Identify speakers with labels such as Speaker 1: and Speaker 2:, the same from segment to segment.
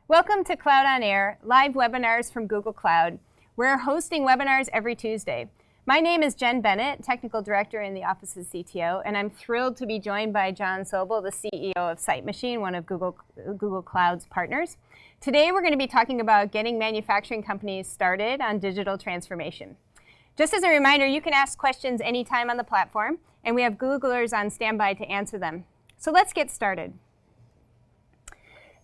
Speaker 1: Welcome to Cloud on Air, live webinars from Google Cloud. We're hosting webinars every Tuesday. My name is Jen Bennett, Technical Director in the Office of CTO, and I'm thrilled to be joined by John Sobel, the CEO of SiteMachine, one of Google Cloud's partners. Today we're going to be talking about getting manufacturing companies started on digital transformation. Just as a reminder, you can ask questions anytime on the platform, and we have Googlers on standby to answer them. So let's get started.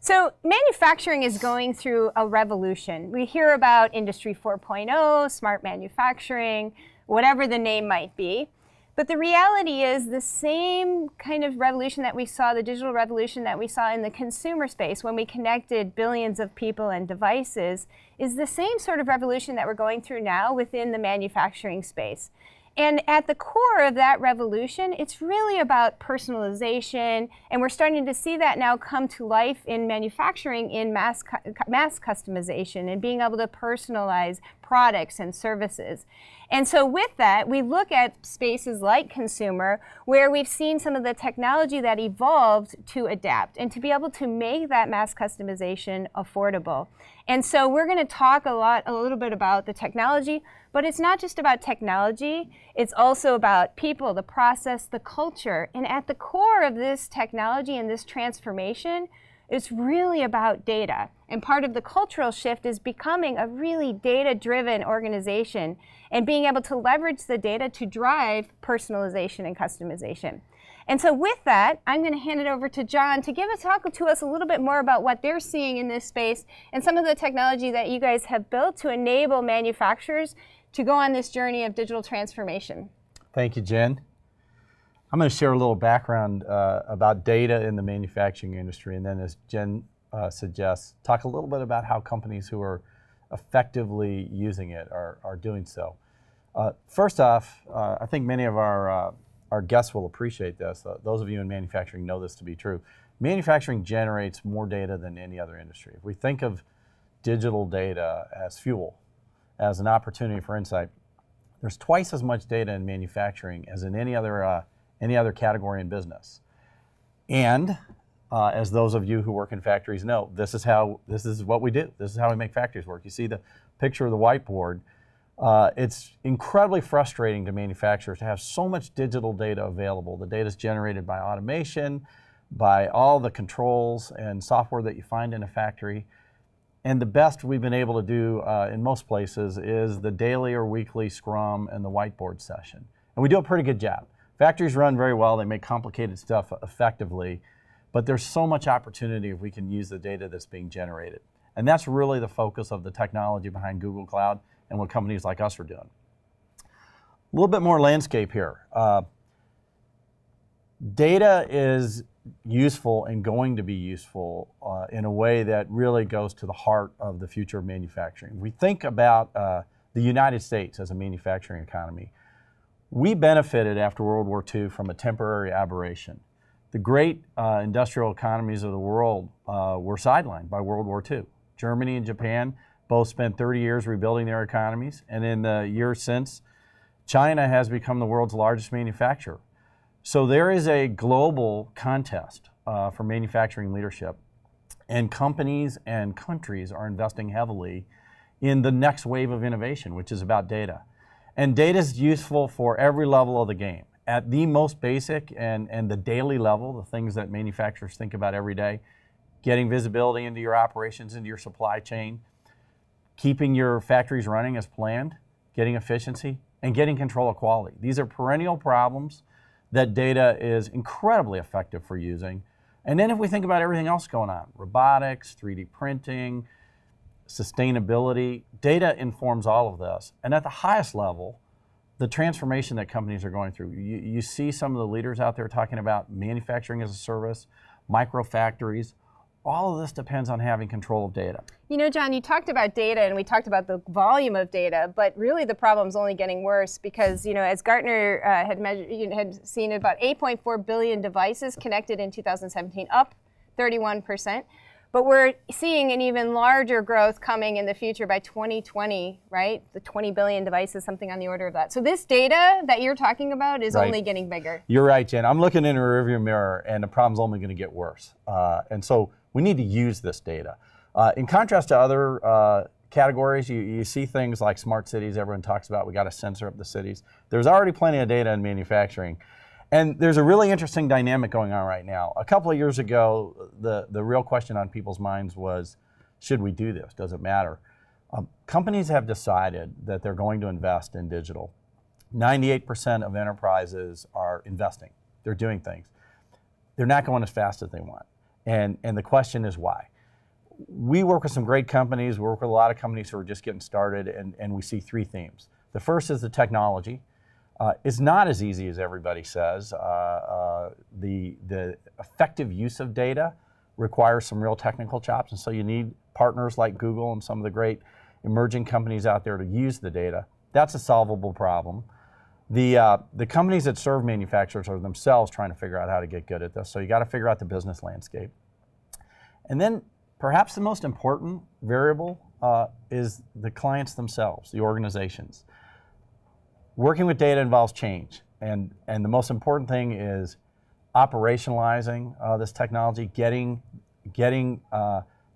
Speaker 1: So manufacturing is going through a revolution. We hear about Industry 4.0, smart manufacturing, whatever the name might be. But the reality is the same kind of revolution that we saw, the digital revolution that we saw in the consumer space when we connected billions of people and devices, is the same sort of revolution that we're going through now within the manufacturing space. And at the core of that revolution, it's really about personalization, and we're starting to see that now come to life in manufacturing in mass customization and being able to personalize products and services. And so with that, we look at spaces like consumer, where we've seen some of the technology that evolved to adapt and to be able to make that mass customization affordable. And so we're going to talk a little bit about the technology, but it's not just about technology, it's also about people, the process, the culture. And at the core of this technology and this transformation, it's really about data. And part of the cultural shift is becoming a really data-driven organization and being able to leverage the data to drive personalization and customization. And so with that, I'm going to hand it over to John to talk to us a little bit more about what they're seeing in this space and some of the technology that you guys have built to enable manufacturers to go on this journey of digital transformation.
Speaker 2: Thank you, Jen. I'm going to share a little background about data in the manufacturing industry, and then as Jen suggests, talk a little bit about how companies who are effectively using it are doing so. First off, I think many of our guests will appreciate this. Those of you in manufacturing know this to be true. Manufacturing generates more data than any other industry. If we think of digital data as fuel, as an opportunity for insight, there's twice as much data in manufacturing as in any other category in business. And as those of you who work in factories know, this is what we do. This is how we make factories work. You see the picture of the whiteboard. It's incredibly frustrating to manufacturers to have so much digital data available. The data is generated by automation, by all the controls and software that you find in a factory. And the best we've been able to do in most places is the daily or weekly scrum and the whiteboard session. And we do a pretty good job. Factories run very well. They make complicated stuff effectively. But there's so much opportunity if we can use the data that's being generated. And that's really the focus of the technology behind Google Cloud and what companies like us are doing. A little bit more landscape here. Data is useful and going to be useful in a way that really goes to the heart of the future of manufacturing. We think about the United States as a manufacturing economy. We benefited after World War II from a temporary aberration. The great industrial economies of the world were sidelined by World War II. Germany and Japan both spent 30 years rebuilding their economies, and in the years since, China has become the world's largest manufacturer. So there is a global contest for manufacturing leadership, and companies and countries are investing heavily in the next wave of innovation, which is about data. And data is useful for every level of the game. At the most basic and the daily level, the things that manufacturers think about every day, getting visibility into your operations, into your supply chain, keeping your factories running as planned, getting efficiency, and getting control of quality. These are perennial problems that data is incredibly effective for using. And then if we think about everything else going on, robotics, 3D printing, sustainability, data informs all of this. And at the highest level, the transformation that companies are going through. You see some of the leaders out there talking about manufacturing as a service, micro factories. All of this depends on having control of data.
Speaker 1: You know, John, you talked about data and we talked about the volume of data, but really the problem's only getting worse because, you know, as Gartner had seen about 8.4 billion devices connected in 2017, up 31%. But we're seeing an even larger growth coming in the future by 2020, right? The 20 billion devices, something on the order of that. So this data that you're talking about is only getting bigger.
Speaker 2: You're right, Jen. I'm looking in a rearview mirror and the problem's only going to get worse. And so we need to use this data. In contrast to other categories, you see things like smart cities. Everyone talks about we got to sensor up the cities. There's already plenty of data in manufacturing. And there's a really interesting dynamic going on right now. A couple of years ago, the real question on people's minds was, should we do this? Does it matter? Companies have decided that they're going to invest in digital. 98% of enterprises are investing. They're doing things. They're not going as fast as they want. And the question is why? We work with some great companies. We work with a lot of companies who are just getting started, and we see three themes. The first is the technology. It's not as easy as everybody says. The effective use of data requires some real technical chops, and so you need partners like Google and some of the great emerging companies out there to use the data. That's a solvable problem. The companies that serve manufacturers are themselves trying to figure out how to get good at this, so you got to figure out the business landscape. And then perhaps the most important variable is the clients themselves, the organizations. Working with data involves change, and the most important thing is operationalizing this technology, getting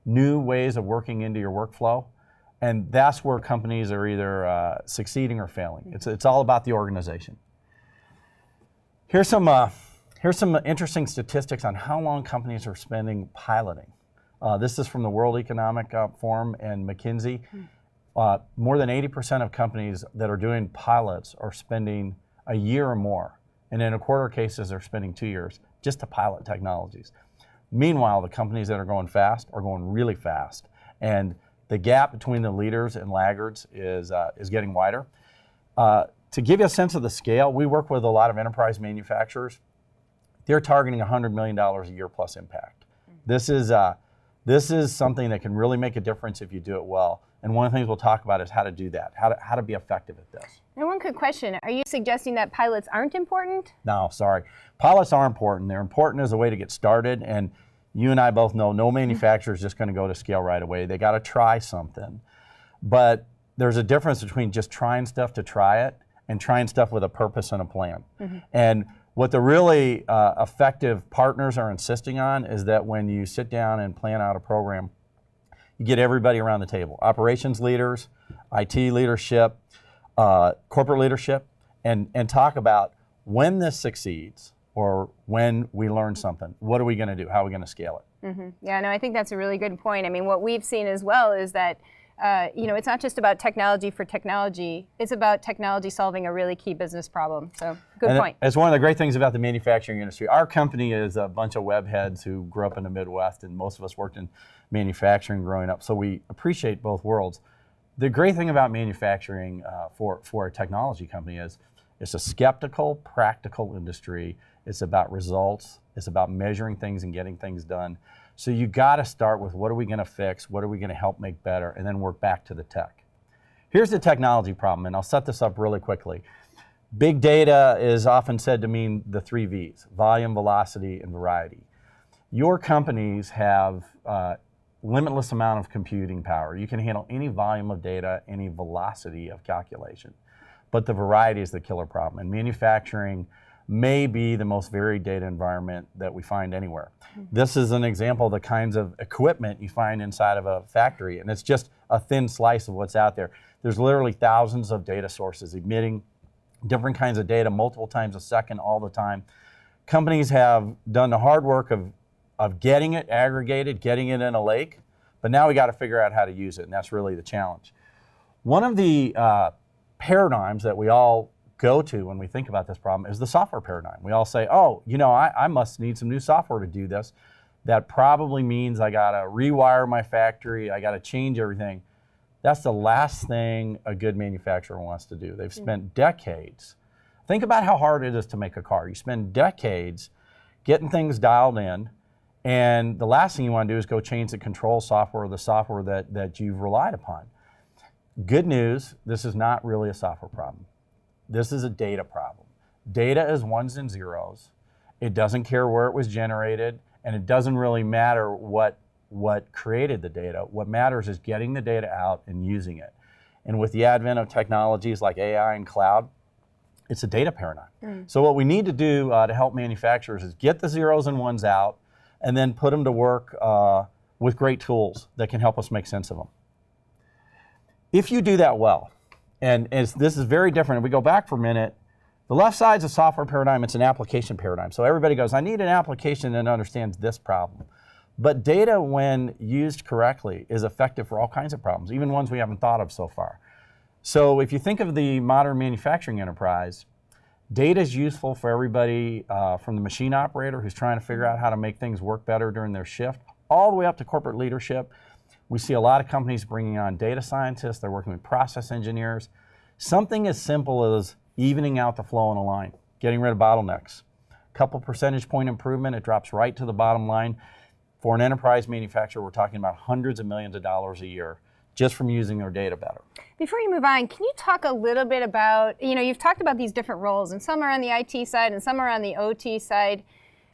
Speaker 2: new ways of working into your workflow, and that's where companies are either succeeding or failing. It's all about the organization. Here's some interesting statistics on how long companies are spending piloting. This is from the World Economic Forum and McKinsey. More than 80% of companies that are doing pilots are spending a year or more. And in a quarter of cases, they're spending 2 years just to pilot technologies. Meanwhile, the companies that are going fast are going really fast. And the gap between the leaders and laggards is getting wider. To give you a sense of the scale, we work with a lot of enterprise manufacturers. They're targeting $100 million a year plus impact. This is something that can really make a difference if you do it well. And one of the things we'll talk about is how to do that, how to be effective at this.
Speaker 1: And one quick question, are you suggesting that pilots aren't important?
Speaker 2: No, sorry. Pilots are important. They're important as a way to get started. And you and I both know no manufacturer is just going to go to scale right away. They got to try something. But there's a difference between just trying stuff to try it and trying stuff with a purpose and a plan. And what the really effective partners are insisting on is that when you sit down and plan out a program, you get everybody around the table, operations leaders, IT leadership, corporate leadership, and talk about when this succeeds or when we learn something, what are we going to do? How are we going to scale it?
Speaker 1: Yeah, no, I think that's a really good point. I mean, what we've seen as well is that it's not just about technology for technology. It's about technology solving a really key business problem. So, good point.
Speaker 2: It's one of the great things about the manufacturing industry. Our company is a bunch of web heads who grew up in the Midwest, and most of us worked in manufacturing growing up, so we appreciate both worlds. The great thing about manufacturing for a technology company is it's a skeptical, practical industry. It's about results. It's about measuring things and getting things done. So you got to start with what are we going to fix, what are we going to help make better, and then work back to the tech. Here's the technology problem, and I'll set this up really quickly. Big data is often said to mean the 3 V's, volume, velocity, and variety. Your companies have limitless amount of computing power. You can handle any volume of data, any velocity of calculation. But the variety is the killer problem. And manufacturing may be the most varied data environment that we find anywhere. This is an example of the kinds of equipment you find inside of a factory, and it's just a thin slice of what's out there. There's literally thousands of data sources emitting different kinds of data multiple times a second all the time. Companies have done the hard work of getting it aggregated, getting it in a lake, but now we got to figure out how to use it, and that's really the challenge. One of the paradigms that we all go to when we think about this problem is the software paradigm. We all say, oh, I must need some new software to do this. That probably means I got to rewire my factory, I got to change everything. That's the last thing a good manufacturer wants to do. They've spent decades. Think about how hard it is to make a car. You spend decades getting things dialed in, and the last thing you want to do is go change the control software or the software that you've relied upon. Good news, this is not really a software problem. This is a data problem. Data is ones and zeros. It doesn't care where it was generated, and it doesn't really matter what created the data. What matters is getting the data out and using it. And with the advent of technologies like AI and cloud, it's a data paradigm. So what we need to do to help manufacturers is get the zeros and ones out, and then put them to work with great tools that can help us make sense of them. If you do that well, and this is very different, if we go back for a minute, the left side is a software paradigm, it's an application paradigm. So everybody goes, I need an application that understands this problem. But data, when used correctly, is effective for all kinds of problems, even ones we haven't thought of so far. So if you think of the modern manufacturing enterprise, data is useful for everybody from the machine operator who's trying to figure out how to make things work better during their shift, all the way up to corporate leadership. We see a lot of companies bringing on data scientists, they're working with process engineers. Something as simple as evening out the flow in a line, getting rid of bottlenecks. A couple percentage point improvement, it drops right to the bottom line. For an enterprise manufacturer, we're talking about hundreds of millions of dollars a year just from using their data better.
Speaker 1: Before you move on, can you talk a little bit about, you've talked about these different roles, and some are on the IT side and some are on the OT side.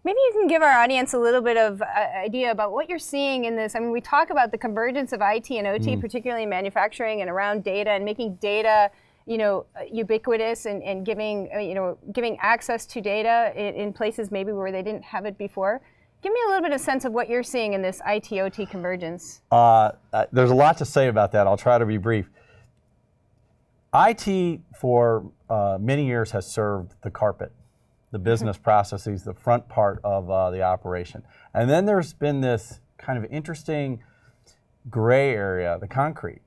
Speaker 1: Maybe you can give our audience a little bit of idea about what you're seeing in this. I mean, we talk about the convergence of IT and OT, particularly in manufacturing and around data and making data ubiquitous and giving access to data in places maybe where they didn't have it before. Give me a little bit of sense of what you're seeing in this IT-OT convergence.
Speaker 2: There's a lot to say about that. I'll try to be brief. IT for many years has served the carpet, the business processes, the front part of the operation. And then there's been this kind of interesting gray area, the concrete.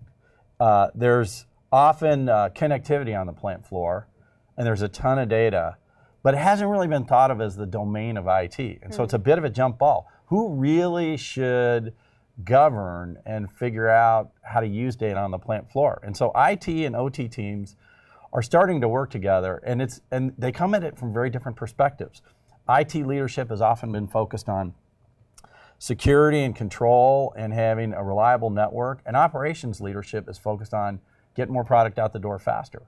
Speaker 2: There's often connectivity on the plant floor, and there's a ton of data, but it hasn't really been thought of as the domain of IT. And so it's a bit of a jump ball. Who really should govern and figure out how to use data on the plant floor? And so IT and OT teams are starting to work together, and they come at it from very different perspectives. IT leadership has often been focused on security and control and having a reliable network, and operations leadership is focused on getting more product out the door faster.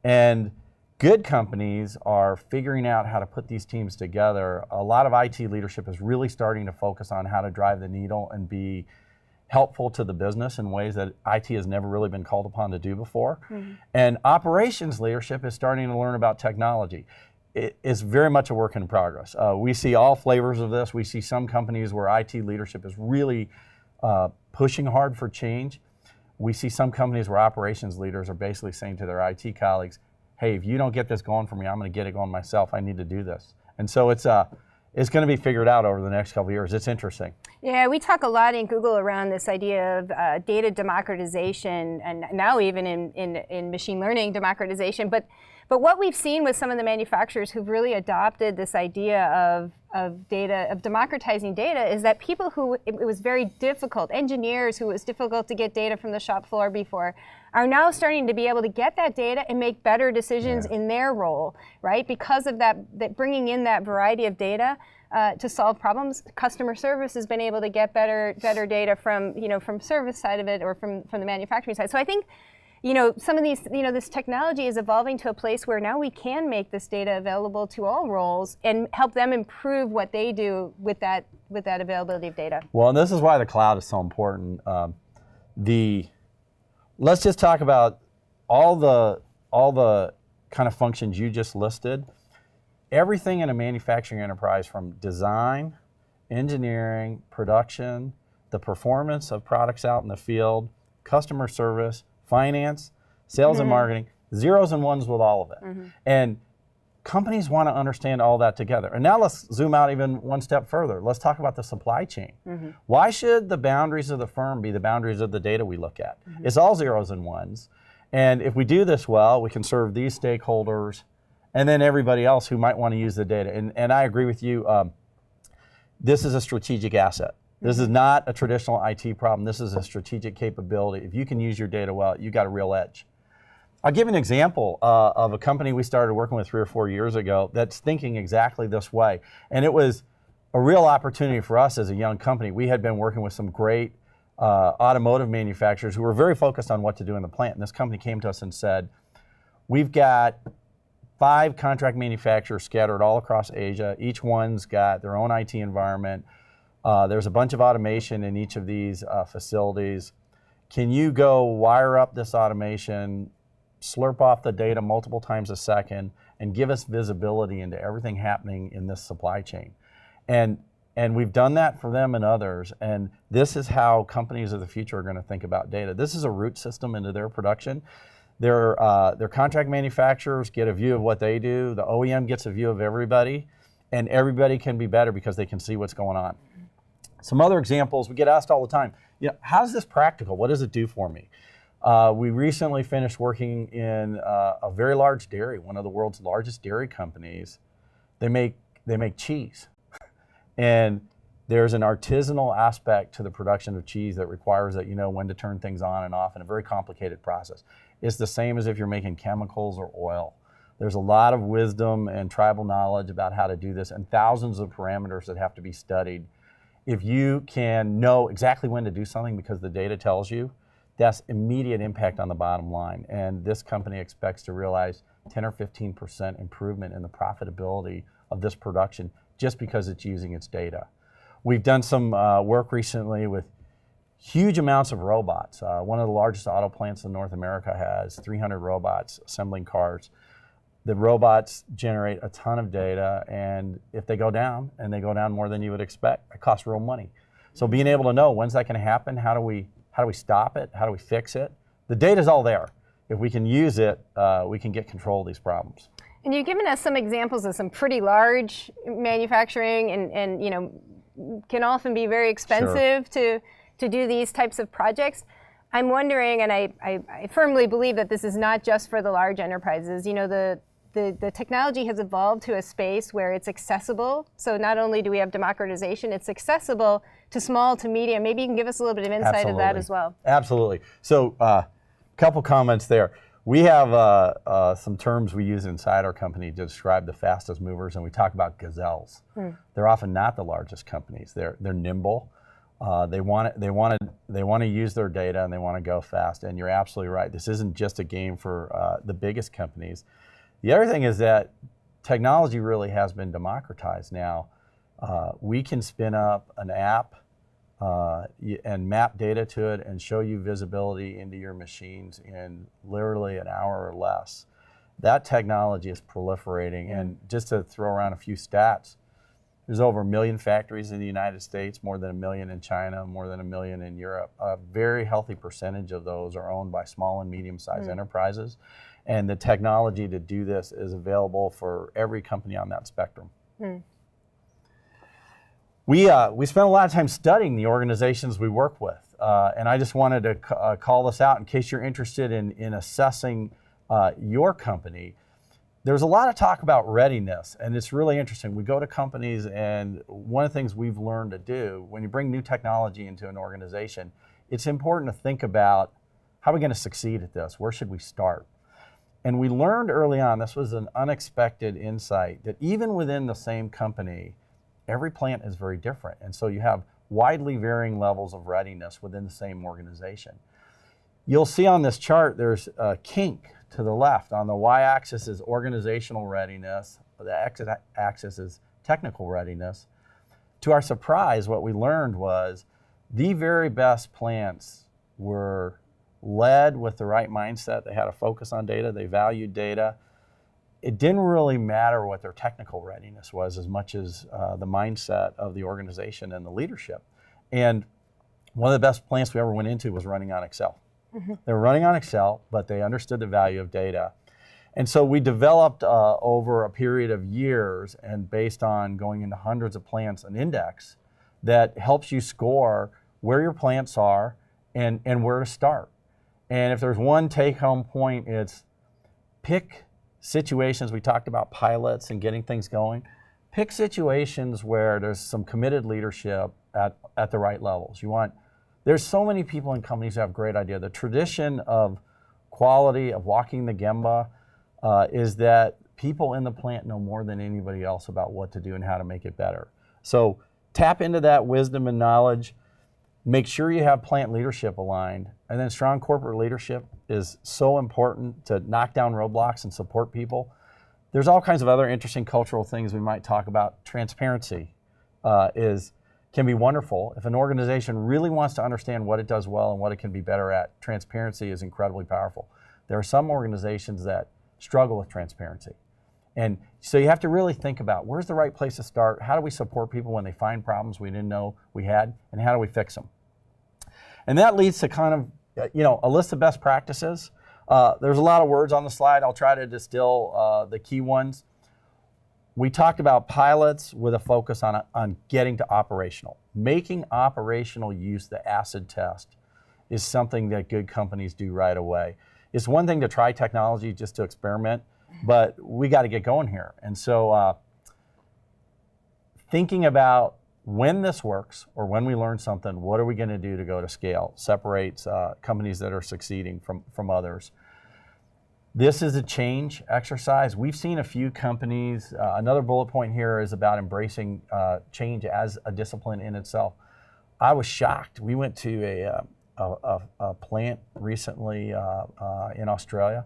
Speaker 2: And good companies are figuring out how to put these teams together. A lot of IT leadership is really starting to focus on how to drive the needle and be helpful to the business in ways that IT has never really been called upon to do before. And operations leadership is starting to learn about technology. It is very much a work in progress. We see all flavors of this. We see some companies where IT leadership is really pushing hard for change. We see some companies where operations leaders are basically saying to their IT colleagues, hey, if you don't get this going for me, I'm going to get it going myself. I need to do this. And so it's going to be figured out over the next couple of years. It's interesting.
Speaker 1: Yeah, we talk a lot in Google around this idea of data democratization, and now even in machine learning democratization. But what we've seen with some of the manufacturers who've really adopted this idea of democratizing data is that people who it was very difficult, engineers who it was difficult to get data from the shop floor before, are now starting to be able to get that data and make better decisions in their role, right? Because of that bringing in that variety of data to solve problems. Customer service has been able to get better data from service side of it or from the manufacturing side. So I think some of these, this technology is evolving to a place where now we can make this data available to all roles and help them improve what they do with that availability of data.
Speaker 2: Well, and this is why the cloud is so important. Let's just talk about all the kind of functions you just listed. Everything in a manufacturing enterprise, from design, engineering, production, the performance of products out in the field, customer service, finance, sales and marketing, zeros and ones with all of it. And companies want to understand all that together. And now let's zoom out even one step further. Let's talk about the supply chain. Why should the boundaries of the firm be the boundaries of the data we look at? It's all zeros and ones. And if we do this well, we can serve these stakeholders and then everybody else who might want to use the data. And I agree with you, this is a strategic asset. This is not a traditional IT problem. This is a strategic capability. If you can use your data well, you got a real edge. I'll give an example of a company we started working with 3 or 4 years ago that's thinking exactly this way. And it was a real opportunity for us as a young company. We had been working with some great automotive manufacturers who were very focused on what to do in the plant. And this company came to us and said, we've got 5 contract manufacturers scattered all across Asia. Each one's got their own IT environment. There's a bunch of automation in each of these facilities. Can you go wire up this automation, slurp off the data multiple times a second, and give us visibility into everything happening in this supply chain? And And we've done that for them and others. And this is how companies of the future are going to think about data. This is a root system into their production. Their contract manufacturers get a view of what they do. The OEM gets a view of everybody. And everybody can be better because they can see what's going on. Some other examples, we get asked all the time, how's this practical? What does it do for me? We recently finished working in a very large dairy, one of the world's largest dairy companies. They make cheese. And there's an artisanal aspect to the production of cheese that requires that you know when to turn things on and off in a very complicated process. It's the same as if you're making chemicals or oil. There's a lot of wisdom and tribal knowledge about how to do this and thousands of parameters that have to be studied. If you can know exactly when to do something because the data tells you, that's immediate impact on the bottom line. And this company expects to realize 10 or 15% improvement in the profitability of this production just because it's using its data. We've done some work recently with huge amounts of robots. One of the largest auto plants in North America has 300 robots assembling cars. The robots generate a ton of data, and if they go down, and they go down more than you would expect, it costs real money. So being able to know when's that going to happen, how do we stop it, how do we fix it? The data's all there. If we can use it, we can get control of these problems.
Speaker 1: And you've given us some examples of some pretty large manufacturing, and can often be very expensive to do these types of projects. I'm wondering, and I firmly believe that this is not just for the large enterprises. The technology has evolved to a space where it's accessible. So not only do we have democratization, it's accessible to small to medium. Maybe you can give us a little bit of insight of that as well.
Speaker 2: Absolutely. So a couple comments there. We have some terms we use inside our company to describe the fastest movers, and we talk about gazelles. They're often not the largest companies. They're nimble. They want to use their data, and they want to go fast. And you're absolutely right. This isn't just a game for the biggest companies. The other thing is that technology really has been democratized now. We can spin up an app and map data to it and show you visibility into your machines in literally an hour or less. That technology is proliferating. And just to throw around a few stats, there's over 1 million factories in the United States, more than 1 million in China, more than 1 million in Europe. A very healthy percentage of those are owned by small and medium-sized enterprises. And the technology to do this is available for every company on that spectrum. We spent a lot of time studying the organizations we work with. And I just wanted to call this out in case you're interested in assessing your company. There's a lot of talk about readiness, and it's really interesting. We go to companies, and one of the things we've learned to do, when you bring new technology into an organization, it's important to think about, how are we going to succeed at this? Where should we start? And we learned early on, this was an unexpected insight, that even within the same company, every plant is very different. And so you have widely varying levels of readiness within the same organization. You'll see on this chart, there's a kink to the left. On the y-axis is organizational readiness. The x-axis is technical readiness. To our surprise, what we learned was the very best plants were led with the right mindset. They had a focus on data. They valued data. It didn't really matter what their technical readiness was as much as the mindset of the organization and the leadership. And one of the best plants we ever went into was running on Excel. They were running on Excel, but they understood the value of data. And so we developed over a period of years, and based on going into hundreds of plants, an index that helps you score where your plants are and where to start. And if there's one take-home point, it's pick situations. We talked about pilots and getting things going. Pick situations where there's some committed leadership at the right levels. There's so many people in companies who have great ideas. The tradition of quality, of walking the Gemba, is that people in the plant know more than anybody else about what to do and how to make it better. So tap into that wisdom and knowledge. Make sure you have plant leadership aligned. And then strong corporate leadership is so important to knock down roadblocks and support people. There's all kinds of other interesting cultural things we might talk about. Transparency can be wonderful. If an organization really wants to understand what it does well and what it can be better at, transparency is incredibly powerful. There are some organizations that struggle with transparency. And so you have to really think about where's the right place to start, how do we support people when they find problems we didn't know we had, and how do we fix them? And that leads to kind of, a list of best practices. There's a lot of words on the slide. I'll try to distill the key ones. We talked about pilots with a focus on getting to operational. Making operational use the acid test is something that good companies do right away. It's one thing to try technology just to experiment, but we got to get going here. And so thinking about when this works or when we learn something, what are we going to do to go to scale? Separates companies that are succeeding from others. This is a change exercise. We've seen a few companies. Another bullet point here is about embracing change as a discipline in itself. I was shocked. We went to a plant recently in Australia,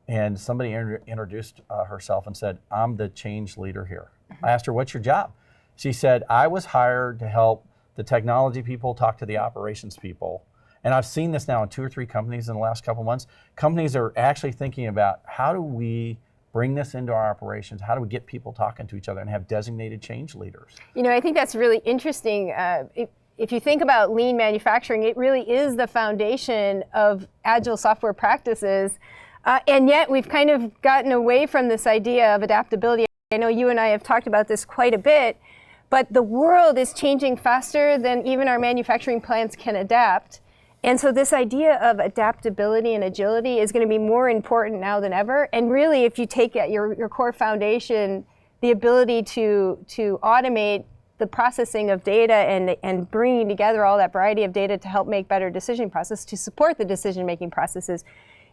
Speaker 2: and somebody introduced herself and said, "I'm the change leader here." I asked her, "What's your job?" She said, "I was hired to help the technology people talk to the operations people." And I've seen this now in 2 or 3 companies in the last couple of months. Companies are actually thinking about how do we bring this into our operations? How do we get people talking to each other and have designated change leaders?
Speaker 1: I think that's really interesting. If you think about lean manufacturing, it really is the foundation of agile software practices. And yet we've kind of gotten away from this idea of adaptability. I know you and I have talked about this quite a bit, but the world is changing faster than even our manufacturing plants can adapt. And so this idea of adaptability and agility is going to be more important now than ever. And really, if you take at your core foundation, the ability to automate the processing of data and bringing together all that variety of data to help make better decision process, to support the decision-making processes,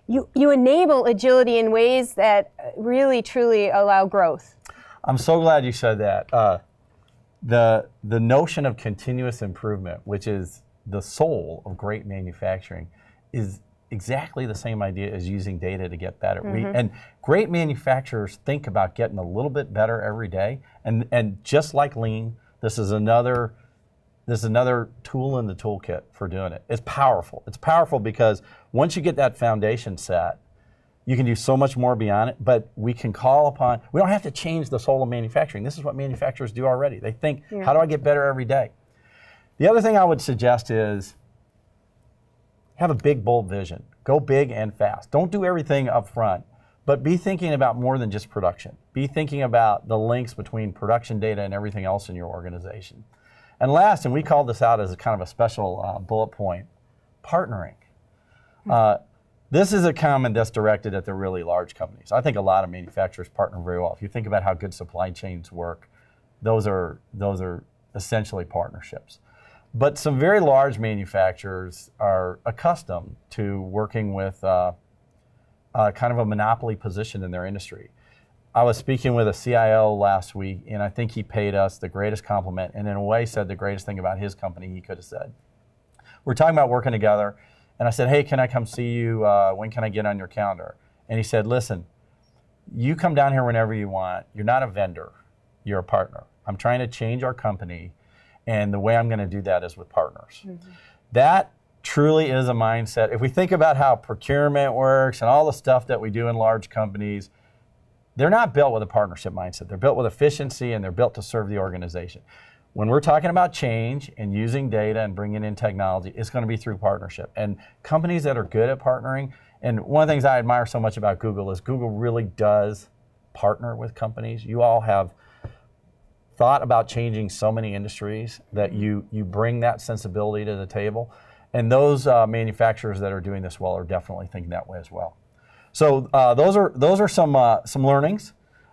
Speaker 1: you enable agility in ways that really, truly allow growth.
Speaker 2: I'm so glad you said that. The notion of continuous improvement, which is the soul of great manufacturing, is exactly the same idea as using data to get better. And great manufacturers think about getting a little bit better every day. And just like lean, this is another tool in the toolkit for doing it. It's powerful. It's powerful because once you get that foundation set, you can do so much more beyond it, but we can call upon, we don't have to change the soul of manufacturing. This is what manufacturers do already. They think, how do I get better every day? The other thing I would suggest is have a big, bold vision. Go big and fast. Don't do everything up front, but be thinking about more than just production. Be thinking about the links between production data and everything else in your organization. And last, and we called this out as a kind of a special bullet point, partnering. This is a comment that's directed at the really large companies. I think a lot of manufacturers partner very well. If you think about how good supply chains work, those are essentially partnerships. But some very large manufacturers are accustomed to working with kind of a monopoly position in their industry. I was speaking with a CIO last week, and I think he paid us the greatest compliment, and in a way said the greatest thing about his company he could have said. We're talking about working together, and I said, "Hey, can I come see you? When can I get on your calendar?" And he said, "Listen, you come down here whenever you want. You're not a vendor, you're a partner. I'm trying to change our company, and the way I'm going to do that is with partners." That truly is a mindset. If we think about how procurement works and all the stuff that we do in large companies, they're not built with a partnership mindset. They're built with efficiency, and they're built to serve the organization. When we're talking about change and using data and bringing in technology, it's going to be through partnership. And companies that are good at partnering, and one of the things I admire so much about Google is Google really does partner with companies. You all have thought about changing so many industries that you bring that sensibility to the table. And those manufacturers that are doing this well are definitely thinking that way as well. So those are some learnings.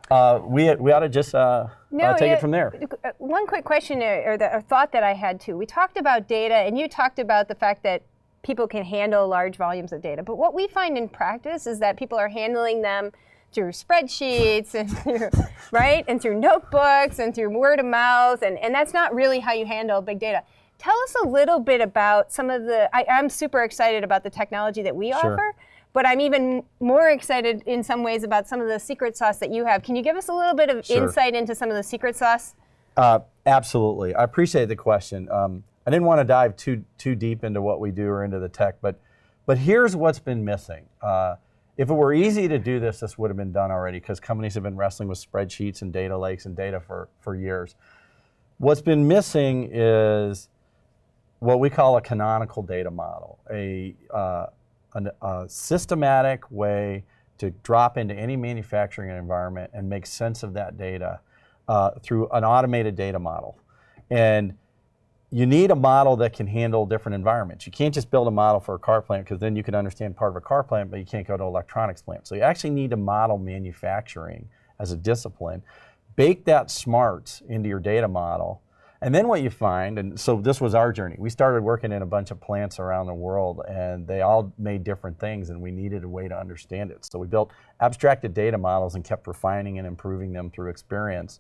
Speaker 2: We ought to just take it from there.
Speaker 1: One quick question or thought that I had too. We talked about data, and you talked about the fact that people can handle large volumes of data. But what we find in practice is that people are handling them through spreadsheets and through notebooks and through word of mouth, and that's not really how you handle big data. Tell us a little bit about some of I'm super excited about the technology that we offer, but I'm even more excited in some ways about some of the secret sauce that you have. Can you give us a little bit of insight into some of the secret sauce?
Speaker 2: Absolutely. I appreciate the question. I didn't want to dive too deep into what we do or into the tech, but here's what's been missing. If it were easy to do this, this would have been done already, because companies have been wrestling with spreadsheets and data lakes and data for years. What's been missing is what we call a canonical data model, a systematic way to drop into any manufacturing environment and make sense of that data through an automated data model. And you need a model that can handle different environments. You can't just build a model for a car plant, because then you can understand part of a car plant, but you can't go to an electronics plant. So you actually need to model manufacturing as a discipline, bake that smarts into your data model. And then what you find, and so this was our journey. We started working in a bunch of plants around the world, and they all made different things, and we needed a way to understand it. So we built abstracted data models and kept refining and improving them through experience.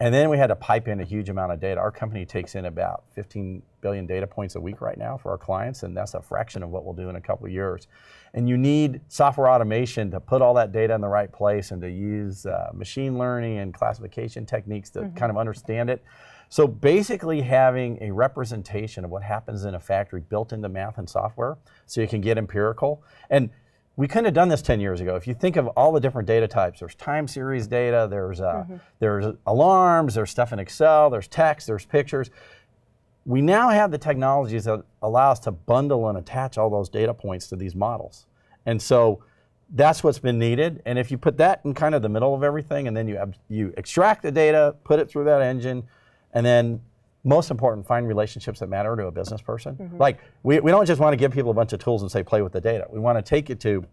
Speaker 2: And then we had to pipe in a huge amount of data. Our company takes in about 15 billion data points a week right now for our clients, and that's a fraction of what we'll do in a couple of years. And you need software automation to put all that data in the right place and to use machine learning and classification techniques to kind of understand it. So basically having a representation of what happens in a factory built into math and software so you can get empirical. And we couldn't have done this 10 years ago. If you think of all the different data types, there's time series data, there's alarms, there's stuff in Excel, there's text, there's pictures. We now have the technologies that allow us to bundle and attach all those data points to these models. And so that's what's been needed. And if you put that in kind of the middle of everything, and then you extract the data, put it through that engine, and then most important, find relationships that matter to a business person. Like, we don't just want to give people a bunch of tools and say, play with the data. We want to take it to,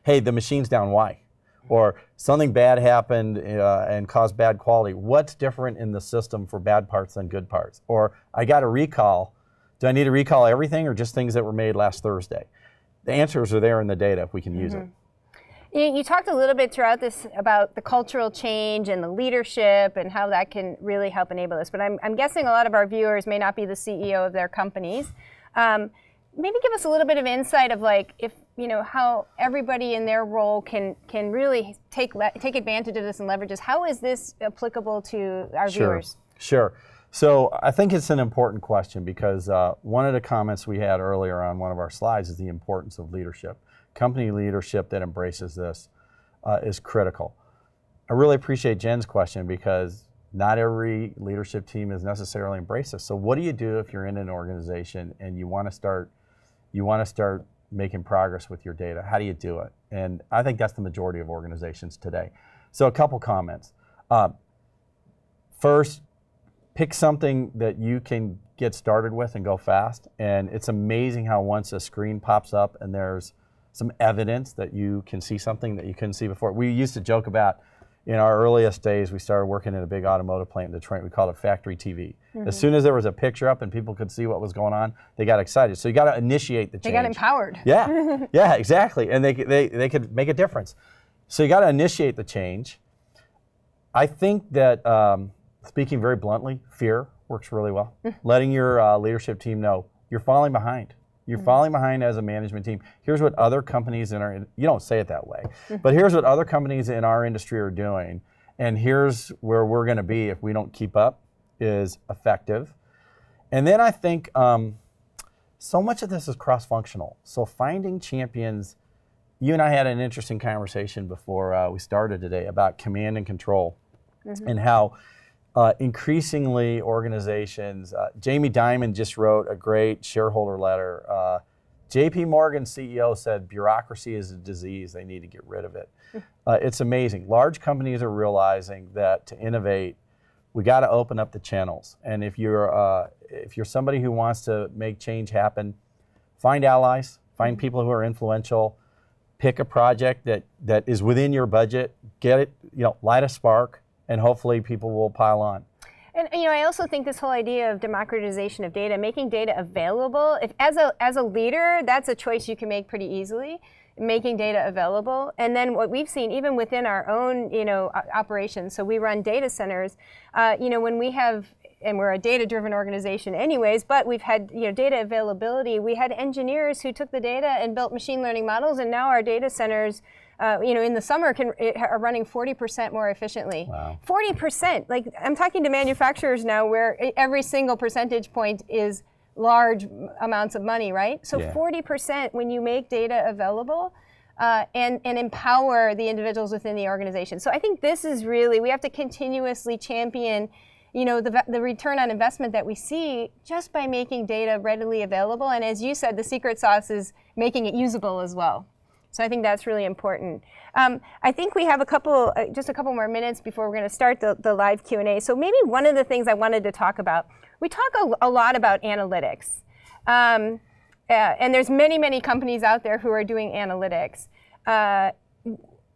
Speaker 2: hey, the machine's down, why? Or something bad happened and caused bad quality. What's different in the system for bad parts than good parts? Or I got a recall. Do I need to recall everything or just things that were made last Thursday? The answers are there in the data if we can use it.
Speaker 1: You talked a little bit throughout this about the cultural change and the leadership and how that can really help enable this. But I'm guessing a lot of our viewers may not be the CEO of their companies. Maybe give us a little bit of insight of, like, if how everybody in their role can really take advantage of this and leverage this. How is this applicable to our viewers?
Speaker 2: Sure. So I think it's an important question, because one of the comments we had earlier on one of our slides is the importance of leadership. Company leadership that embraces this is critical. I really appreciate Jen's question, because not every leadership team has necessarily embraced this. So what do you do if you're in an organization and you want to start making progress with your data? How do you do it? And I think that's the majority of organizations today. So a couple comments. First, pick something that you can get started with and go fast. And it's amazing how once a screen pops up and there's some evidence that you can see something that you couldn't see before. We used to joke about, in our earliest days, we started working in a big automotive plant in Detroit. We called it factory TV. As soon as there was a picture up and people could see what was going on, they got excited. So you got to initiate the change.
Speaker 1: They got empowered.
Speaker 2: Yeah, yeah, exactly. And they could make a difference. So you got to initiate the change. I think that, speaking very bluntly, fear works really well. Letting your leadership team know you're falling behind. You're falling behind as a management team. Here's what other companies you don't say it that way, but here's what other companies in our industry are doing, and here's where we're going to be if we don't keep up, is effective. And then I think so much of this is cross-functional. So finding champions. You and I had an interesting conversation before we started today about command and control, and how increasingly organizations, Jamie Dimon just wrote a great shareholder letter. JP Morgan's CEO said bureaucracy is a disease, they need to get rid of it. It's amazing. Large companies are realizing that to innovate, we got to open up the channels. And if you're somebody who wants to make change happen, find allies, find people who are influential, pick a project that is within your budget, get it, light a spark, and hopefully people will pile on.
Speaker 1: And I also think this whole idea of democratization of data, making data available, if as a leader, that's a choice you can make pretty easily, making data available. And then what we've seen, even within our own operations, so we run data centers, when we have, and we're a data-driven organization anyways, but we've had data availability. We had engineers who took the data and built machine learning models, and now our data centers in the summer are running 40% more efficiently.
Speaker 2: Wow.
Speaker 1: 40%. Like, I'm talking to manufacturers now where every single percentage point is large amounts of money, right? So 40% when you make data available, and empower the individuals within the organization. So I think this is really, we have to continuously champion the return on investment that we see just by making data readily available. And as you said, the secret sauce is making it usable as well. So I think that's really important. I think we have just a couple more minutes before we're going to start the live Q&A. So maybe one of the things I wanted to talk about, we talk a lot about analytics. And there's many companies out there who are doing analytics.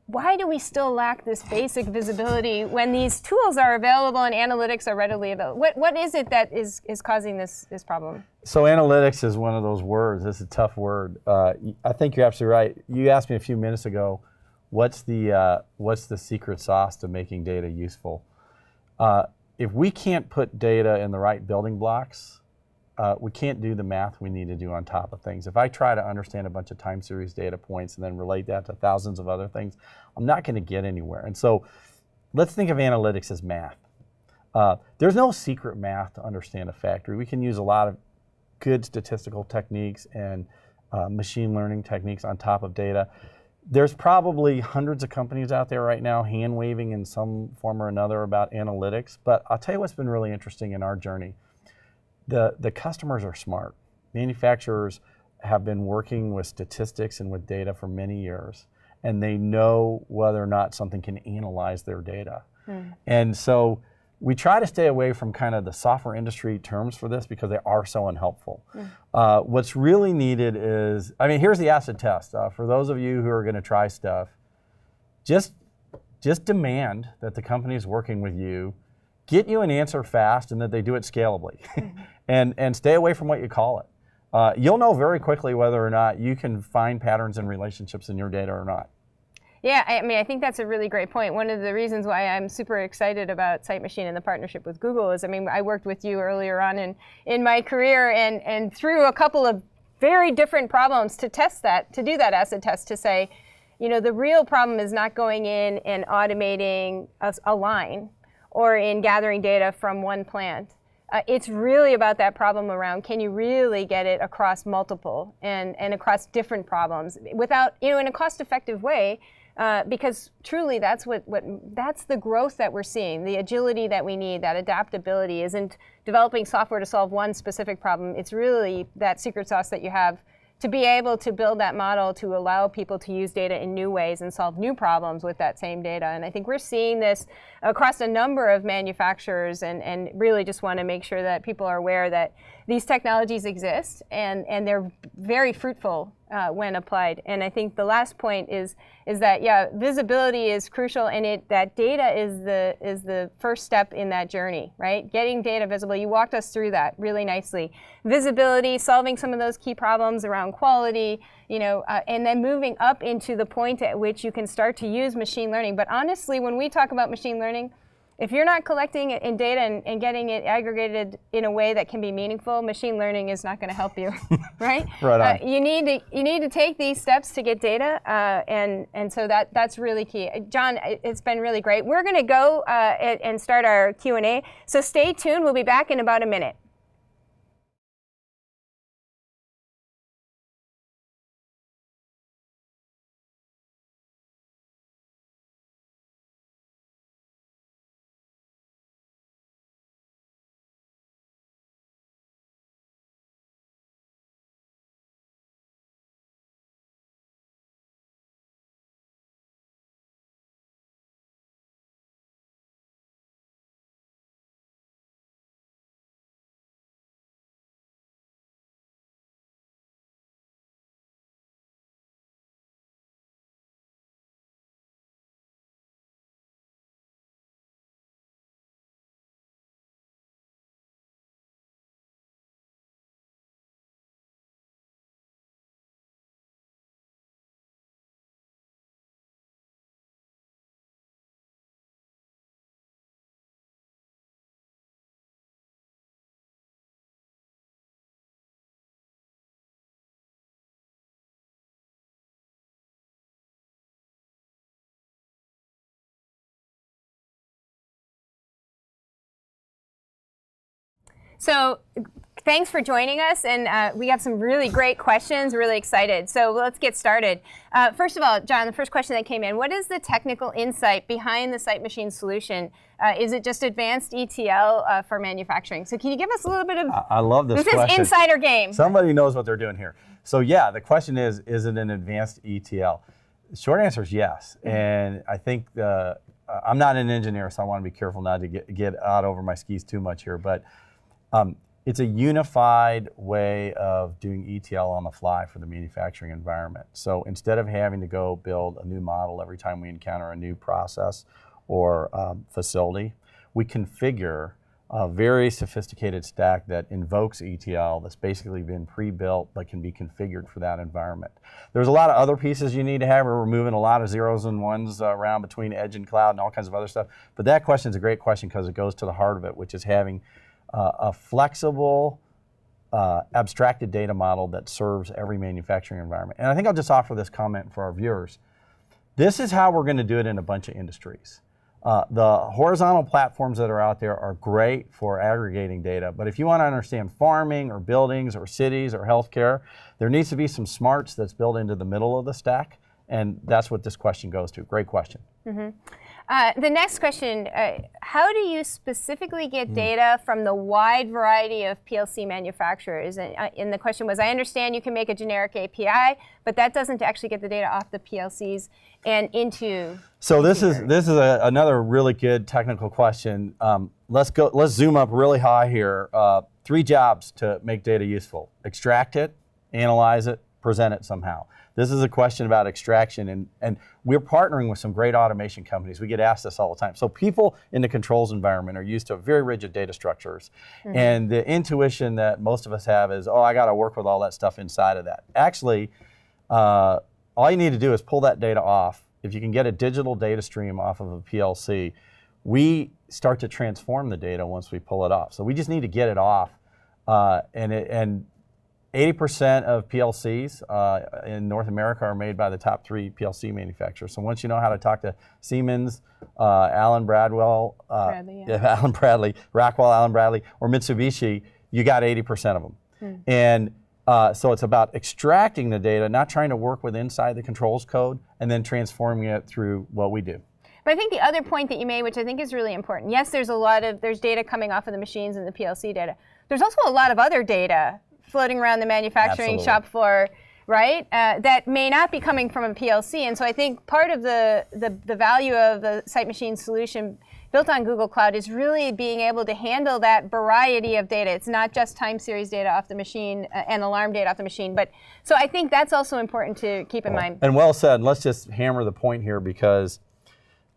Speaker 1: Why do we still lack this basic visibility when these tools are available and analytics are readily available? What is it that is causing this problem?
Speaker 2: So analytics is one of those words. It's a tough word. I think you're absolutely right. You asked me a few minutes ago, what's the secret sauce to making data useful? If we can't put data in the right building blocks, we can't do the math we need to do on top of things. If I try to understand a bunch of time series data points and then relate that to thousands of other things, I'm not going to get anywhere. And so let's think of analytics as math. There's no secret math to understand a factory. We can use a lot of good statistical techniques and machine learning techniques on top of data. There's probably hundreds of companies out there right now hand-waving in some form or another about analytics, but I'll tell you what's been really interesting in our journey. The customers are smart. Manufacturers have been working with statistics and with data for many years, and they know whether or not something can analyze their data. And so we try to stay away from kind of the software industry terms for this because they are so unhelpful. What's really needed is, here's the acid test. For those of you who are going to try stuff, just demand that the companies working with you get you an answer fast and that they do it scalably. and stay away from what you call it. You'll know very quickly whether or not you can find patterns and relationships in your data or not.
Speaker 1: Yeah, I think that's a really great point. One of the reasons why I'm super excited about Sight Machine and the partnership with Google is, I worked with you earlier on in my career and through a couple of very different problems to test that, to do that acid test, to say, the real problem is not going in and automating a line or in gathering data from one plant. It's really about that problem around, can you really get it across multiple and across different problems without, in a cost-effective way, because truly that's that's the growth that we're seeing, the agility that we need, that adaptability isn't developing software to solve one specific problem. It's really that secret sauce that you have to be able to build that model to allow people to use data in new ways and solve new problems with that same data. And I think we're seeing this across a number of manufacturers and really just want to make sure that people are aware that these technologies exist and they're very fruitful when applied. And I think the last point is that, yeah, visibility is crucial, and that data is the first step in that journey, right? Getting data visible. You walked us through that really nicely. Visibility, solving some of those key problems around quality, and then moving up into the point at which you can start to use machine learning. But honestly, when we talk about machine learning, if you're not collecting it in data and getting it aggregated in a way that can be meaningful, machine learning is not going to help you, right?
Speaker 2: Right on.
Speaker 1: You need to take these steps to get data, and so that's really key. John, it's been really great. We're going to go and start our Q&A, so stay tuned. We'll be back in about a minute. So thanks for joining us, and we have some really great questions. Really excited. So let's get started. First of all, John, the first question that came in: what is the technical insight behind the Sight Machine solution? Is it just advanced ETL for manufacturing? So can you give us a little bit of?
Speaker 2: I love this question.
Speaker 1: This is insider game.
Speaker 2: Somebody knows what they're doing here. So yeah, the question is it an advanced ETL? The short answer is yes. And I think I'm not an engineer, so I want to be careful not to get out over my skis too much here. But it's a unified way of doing ETL on the fly for the manufacturing environment. So instead of having to go build a new model every time we encounter a new process or facility, we configure a very sophisticated stack that invokes ETL that's basically been pre-built but can be configured for that environment. There's a lot of other pieces you need to have. We're moving a lot of zeros and ones around between edge and cloud and all kinds of other stuff. But that question is a great question because it goes to the heart of it, which is having a flexible, abstracted data model that serves every manufacturing environment. And I think I'll just offer this comment for our viewers. This is how we're going to do it in a bunch of industries. The horizontal platforms that are out there are great for aggregating data, but if you want to understand farming or buildings or cities or healthcare, there needs to be some smarts that's built into the middle of the stack, and that's what this question goes to. Great question.
Speaker 1: Mm-hmm. The next question, how do you specifically get data from the wide variety of PLC manufacturers? And the question was, I understand you can make a generic API, but that doesn't actually get the data off the PLCs and into.
Speaker 2: So this is another really good technical question. Let's zoom up really high here. 3 jobs to make data useful: extract it, analyze it, present it somehow. This is a question about extraction, and we're partnering with some great automation companies. We get asked this all the time. So people in the controls environment are used to very rigid data structures. Mm-hmm. And the intuition that most of us have is, oh, I got to work with all that stuff inside of that. Actually, all you need to do is pull that data off. If you can get a digital data stream off of a PLC, we start to transform the data once we pull it off. So we just need to get it off, and 80% of PLCs in North America are made by the top 3 PLC manufacturers. So once you know how to talk to Siemens, Rockwell, Allen Bradley, or Mitsubishi, you got 80% of them. And so it's about extracting the data, not trying to work with inside the controls code, and then transforming it through what we do.
Speaker 1: But I think the other point that you made, which I think is really important, yes, there's data coming off of the machines and the PLC data. There's also a lot of other data floating around the manufacturing shop floor, right? That may not be coming from a PLC. And so I think part of the value of the Sight Machine solution built on Google Cloud is really being able to handle that variety of data. It's not just time series data off the machine and alarm data off the machine. But so I think that's also important to keep in mind.
Speaker 2: And well said. Let's just hammer the point here, because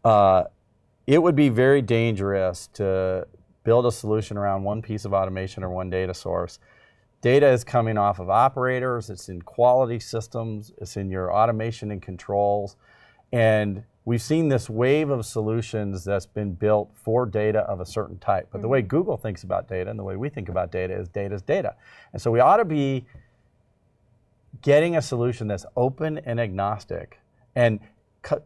Speaker 2: it would be very dangerous to build a solution around one piece of automation or one data source. Data is coming off of operators, it's in quality systems, it's in your automation and controls. And we've seen this wave of solutions that's been built for data of a certain type. But the way Google thinks about data and the way we think about data is data. And so we ought to be getting a solution that's open and agnostic. And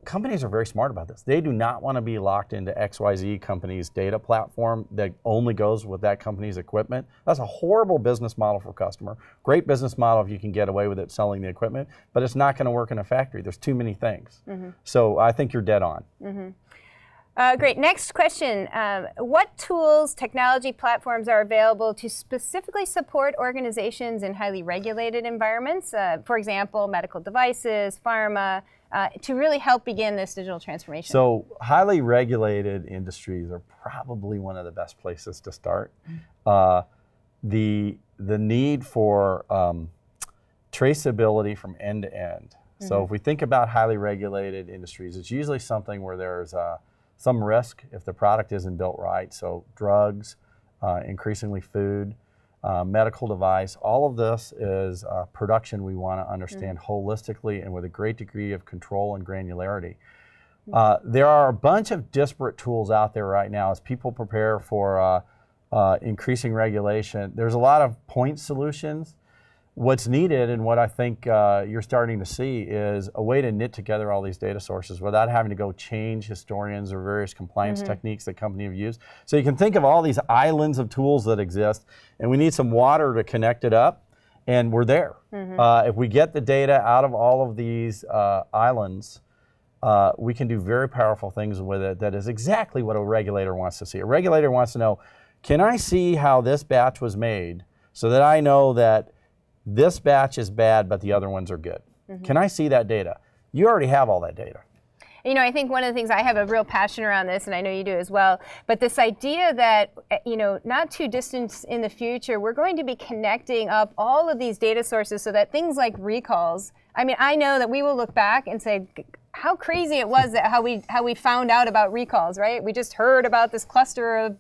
Speaker 2: companies are very smart about this. They do not want to be locked into XYZ company's data platform that only goes with that company's equipment. That's a horrible business model for a customer. Great business model if you can get away with it selling the equipment, but it's not going to work in a factory. There's too many things. So I think you're dead on.
Speaker 1: Great. Next question. What tools, technology platforms are available to specifically support organizations in highly regulated environments? For example, medical devices, pharma, to really help begin this digital transformation?
Speaker 2: So highly regulated industries are probably one of the best places to start. The need for traceability from end to end. So if we think about highly regulated industries, it's usually something where there's some risk if the product isn't built right. So drugs, increasingly food, medical device, all of this is production we want to understand holistically and with a great degree of control and granularity. There are a bunch of disparate tools out there right now as people prepare for increasing regulation. There's a lot of point solutions. what's needed and what I think you're starting to see is a way to knit together all these data sources without having to go change historians or various compliance techniques that companies have used. So you can think of all these islands of tools that exist, and we need some water to connect it up, and we're there. If we get the data out of all of these islands, we can do very powerful things with it that is exactly what a regulator wants to see. A regulator wants to know, can I see how this batch was made so that I know that this batch is bad, but the other ones are good? Can I see that data? You already have all that data.
Speaker 1: You know, I think one of the things, I have a real passion around this, and I know you do as well, but this idea that, you know, not too distant in the future, we're going to be connecting up all of these data sources so that things like recalls, I mean, I know that we will look back and say, how crazy it was that how we found out about recalls, right? We just heard about this cluster of,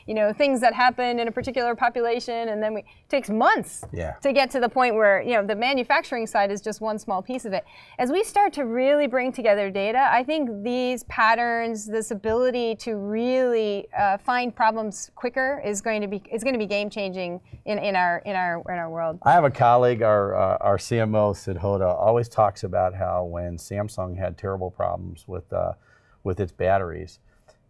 Speaker 1: you know, things that happen in a particular population, and then it takes months to get to the point where, you know, the manufacturing side is just one small piece of it. As we start to really bring together data, I think these patterns, this ability to really find problems quicker is going to be game changing in our world.
Speaker 2: I have a colleague, our CMO Sid Hoda, always talks about how when Samsung had terrible problems with its batteries,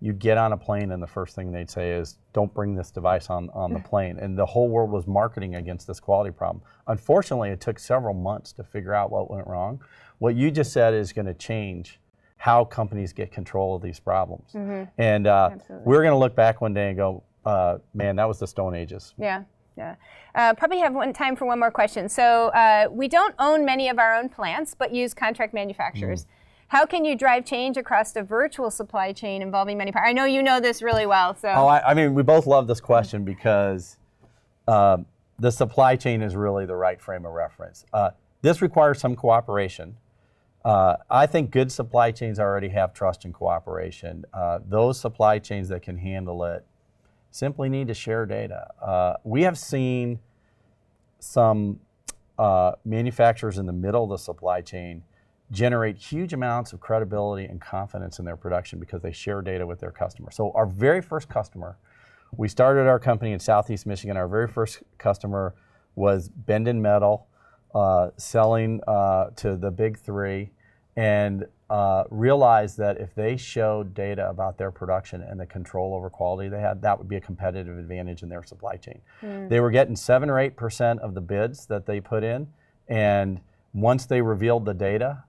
Speaker 2: you get on a plane and the first thing they'd say is, don't bring this device on the plane. And the whole world was marketing against this quality problem. Unfortunately, it took several months to figure out what went wrong. What you just said is going to change how companies get control of these problems. And we're going to look back one day and go, man, that was the Stone Ages.
Speaker 1: Yeah. Probably have time for one more question. So we don't own many of our own plants, but use contract manufacturers. How can you drive change across the virtual supply chain involving many parties? I know you know this really well. So.
Speaker 2: Oh, I mean, we both love this question because the supply chain is really the right frame of reference. This requires some cooperation. I think good supply chains already have trust and cooperation. Those supply chains that can handle it simply need to share data. We have seen some manufacturers in the middle of the supply chain generate huge amounts of credibility and confidence in their production because they share data with their customers. So our very first customer, we started our company in Southeast Michigan. Our very first customer was Bend & Metal, selling to the big three, and realized that if they showed data about their production and the control over quality they had, that would be a competitive advantage in their supply chain. They were getting 7 or 8% of the bids that they put in, and once they revealed the data,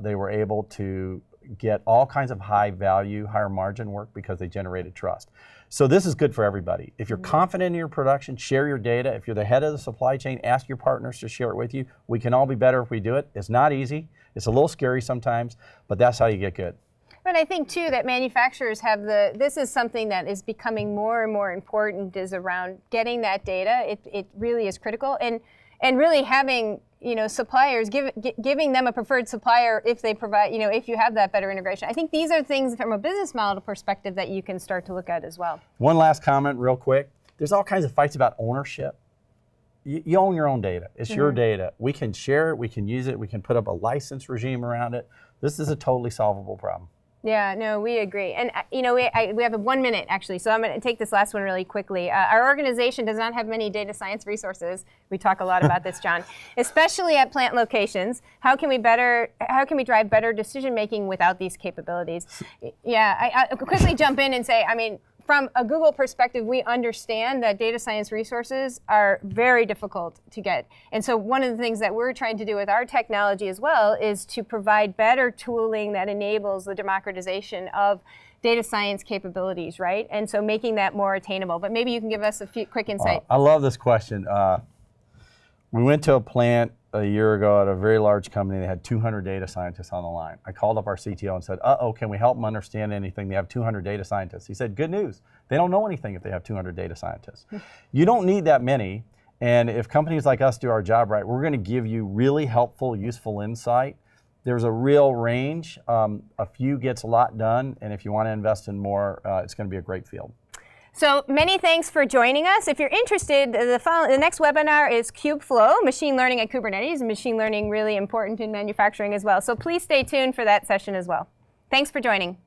Speaker 2: they were able to get all kinds of high value, higher margin work because they generated trust. So this is good for everybody. If you're confident in your production, share your data. If you're the head of the supply chain, ask your partners to share it with you. We can all be better if we do it. It's not easy. It's a little scary sometimes, but that's how you get good.
Speaker 1: But I think too that manufacturers have this is something that is becoming more and more important, is around getting that data. It really is critical. And really having, you know, suppliers, giving them a preferred supplier if they provide, you know, if you have that better integration. I think these are things from a business model perspective that you can start to look at as well.
Speaker 2: One last comment real quick. There's all kinds of fights about ownership. You own your own data. It's your data. We can share it, we can use it, we can put up a license regime around it. This is a totally solvable problem.
Speaker 1: Yeah, no, we agree. And, you know, we have 1 minute, actually, so I'm going to take this last one really quickly. Our organization does not have many data science resources. We talk a lot about this, John, especially at plant locations. How can we drive better decision-making without these capabilities? Yeah, I quickly jump in and say, I mean, from a Google perspective, we understand that data science resources are very difficult to get. And so one of the things that we're trying to do with our technology as well is to provide better tooling that enables the democratization of data science capabilities, right? And so making that more attainable. But maybe you can give us a few quick insight.
Speaker 2: I love this question. We went to a plant a year ago at a very large company. They had 200 data scientists on the line. I called up our CTO and said, can we help them understand anything? They have 200 data scientists. He said, good news. They don't know anything if they have 200 data scientists. You don't need that many. And if companies like us do our job right, we're going to give you really helpful, useful insight. There's a real range. A few gets a lot done. And if you want to invest in more, it's going to be a great field.
Speaker 1: So many thanks for joining us. If you're interested, the next webinar is Kubeflow, Machine Learning at Kubernetes, and machine learning really important in manufacturing as well. So please stay tuned for that session as well. Thanks for joining.